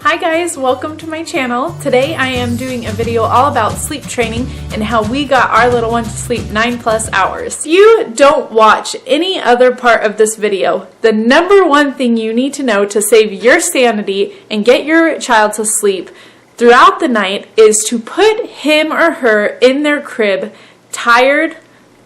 Hi guys, welcome to my channel. Today I am doing a video all about sleep training and how we got our little one to sleep 9+ hours. If you don't watch any other part of this video, the number one thing you need to know to save your sanity and get your child to sleep throughout the night is to put him or her in their crib tired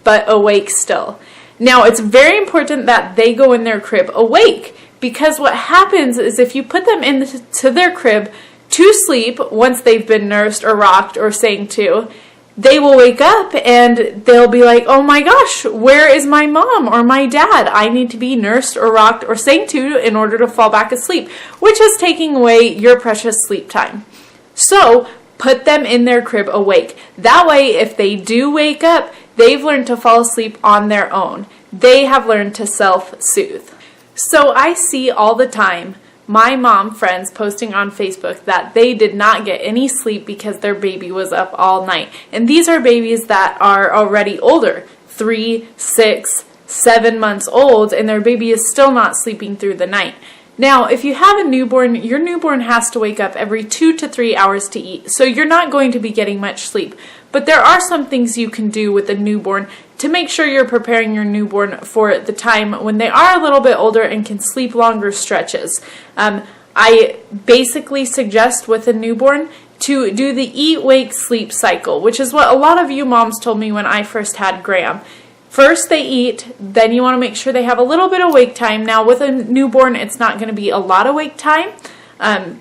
but awake still. Now it's very important that they go in their crib awake, because what happens is if you put them into their crib to sleep once they've been nursed or rocked or sang to, they will wake up and they'll be like, oh my gosh, where is my mom or my dad? I need to be nursed or rocked or sang to in order to fall back asleep, which is taking away your precious sleep time. So put them in their crib awake. That way, if they do wake up, they've learned to fall asleep on their own. They have learned to self-soothe. So I see all the time my mom friends posting on Facebook that they did not get any sleep because their baby was up all night. And these are babies that are already older, 3, 6, 7 months old, and their baby is still not sleeping through the night. Now, if you have a newborn, your newborn has to wake up every 2 to 3 hours to eat, so you're not going to be getting much sleep. But there are some things you can do with a newborn to make sure you're preparing your newborn for the time when they are a little bit older and can sleep longer stretches. I basically suggest with a newborn to do the eat, wake, sleep cycle, which is what a lot of you moms told me when I first had Graham. First they eat, then you want to make sure they have a little bit of wake time. Now with a newborn, it's not going to be a lot of wake time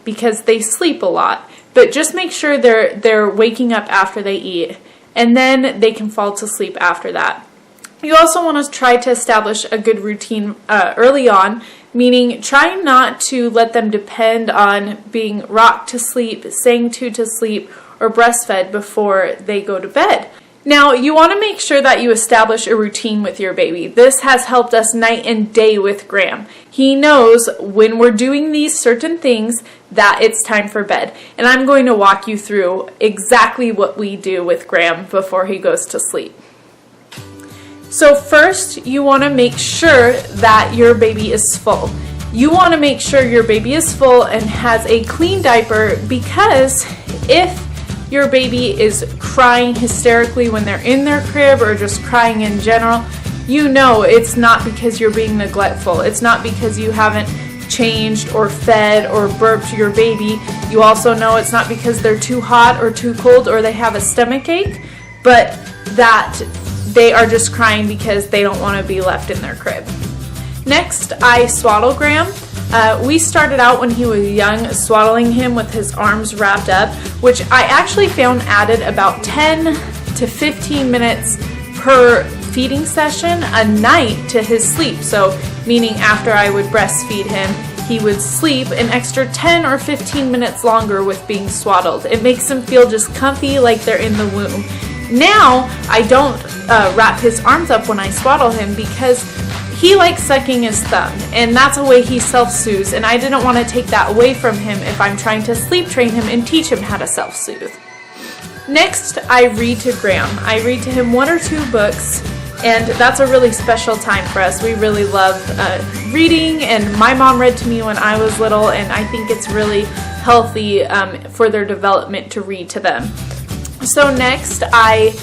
because they sleep a lot. But just make sure they're waking up after they eat, and then they can fall to sleep after that. You also want to try to establish a good routine early on, meaning try not to let them depend on being rocked to sleep, sang to sleep, or breastfed before they go to bed. Now, you want to make sure that you establish a routine with your baby. This has helped us night and day with Graham. He knows when we're doing these certain things that it's time for bed. And I'm going to walk you through exactly what we do with Graham before he goes to sleep. So first, you want to make sure that your baby is full. You want to make sure your baby is full and has a clean diaper, because if your baby is crying hysterically when they're in their crib or just crying in general, you know it's not because you're being neglectful. It's not because you haven't changed or fed or burped your baby. You also know it's not because they're too hot or too cold or they have a stomach ache, but that they are just crying because they don't want to be left in their crib. Next, I swaddle Graham. We started out when he was young swaddling him with his arms wrapped up, which I actually found added about 10 to 15 minutes per feeding session a night to his sleep. So meaning after I would breastfeed him, he would sleep an extra 10 or 15 minutes longer with being swaddled. It makes him feel just comfy, like they're in the womb. Now I don't wrap his arms up when I swaddle him because he likes sucking his thumb, and that's a way he self-soothes, and I didn't want to take that away from him if I'm trying to sleep train him and teach him how to self-soothe. Next, I read to Graham. I read to him 1 or 2 books, and that's a really special time for us. We really love reading, and my mom read to me when I was little, and I think it's really healthy for their development to read to them. So next, I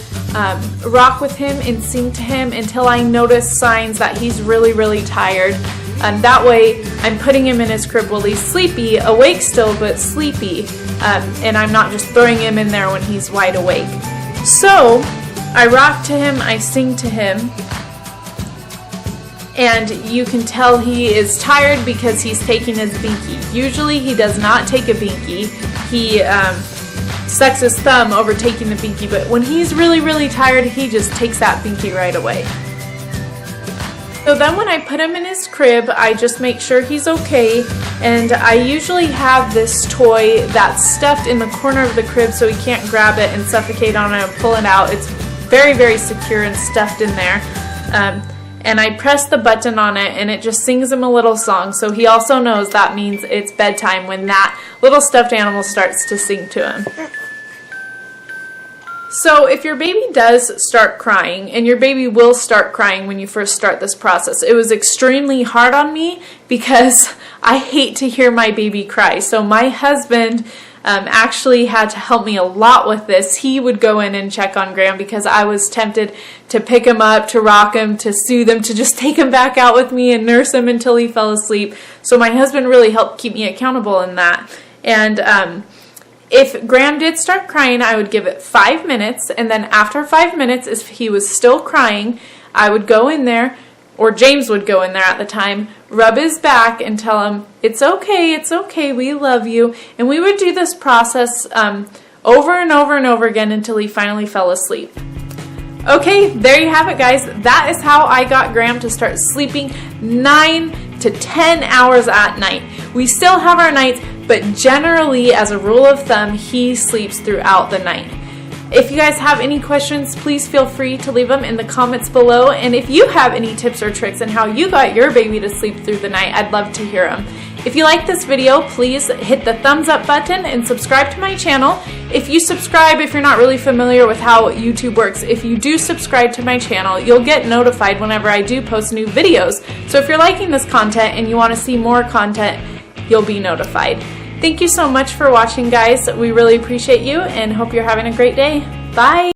rock with him and sing to him until I notice signs that he's really, really tired. That way, I'm putting him in his crib while he's sleepy, awake still, but sleepy. And I'm not just throwing him in there when he's wide awake. So, I rock to him, I sing to him, and you can tell he is tired because he's taking his binky. Usually, he does not take a binky. He sucks his thumb over taking the binky, but when he's really, really tired, he just takes that binky right away. So then when I put him in his crib, I just make sure he's okay, and I usually have this toy that's stuffed in the corner of the crib so he can't grab it and suffocate on it and pull it out. It's very, very secure and stuffed in there. And I press the button on it and it just sings him a little song, so he also knows that means it's bedtime when that little stuffed animal starts to sing to him. So if your baby does start crying, and your baby will start crying when you first start this process, it was extremely hard on me because I hate to hear my baby cry. So my husband actually had to help me a lot with this. He would go in and check on Graham because I was tempted to pick him up, to rock him, to soothe him, to just take him back out with me and nurse him until he fell asleep. So my husband really helped keep me accountable in that. And if Graham did start crying, I would give it 5 minutes, and then after 5 minutes, if he was still crying, I would go in there, or James would go in there at the time, rub his back and tell him, it's okay, we love you. And we would do this process over and over and over again until he finally fell asleep. Okay, there you have it, guys. That is how I got Graham to start sleeping 9 to 10 hours at night. We still have our nights, but generally, as a rule of thumb, he sleeps throughout the night. If you guys have any questions, please feel free to leave them in the comments below. And if you have any tips or tricks on how you got your baby to sleep through the night, I'd love to hear them. If you like this video, please hit the thumbs up button and subscribe to my channel. If you subscribe, if you're not really familiar with how YouTube works, if you do subscribe to my channel, you'll get notified whenever I do post new videos. So if you're liking this content and you want to see more content, you'll be notified. Thank you so much for watching, guys. We really appreciate you and hope you're having a great day. Bye!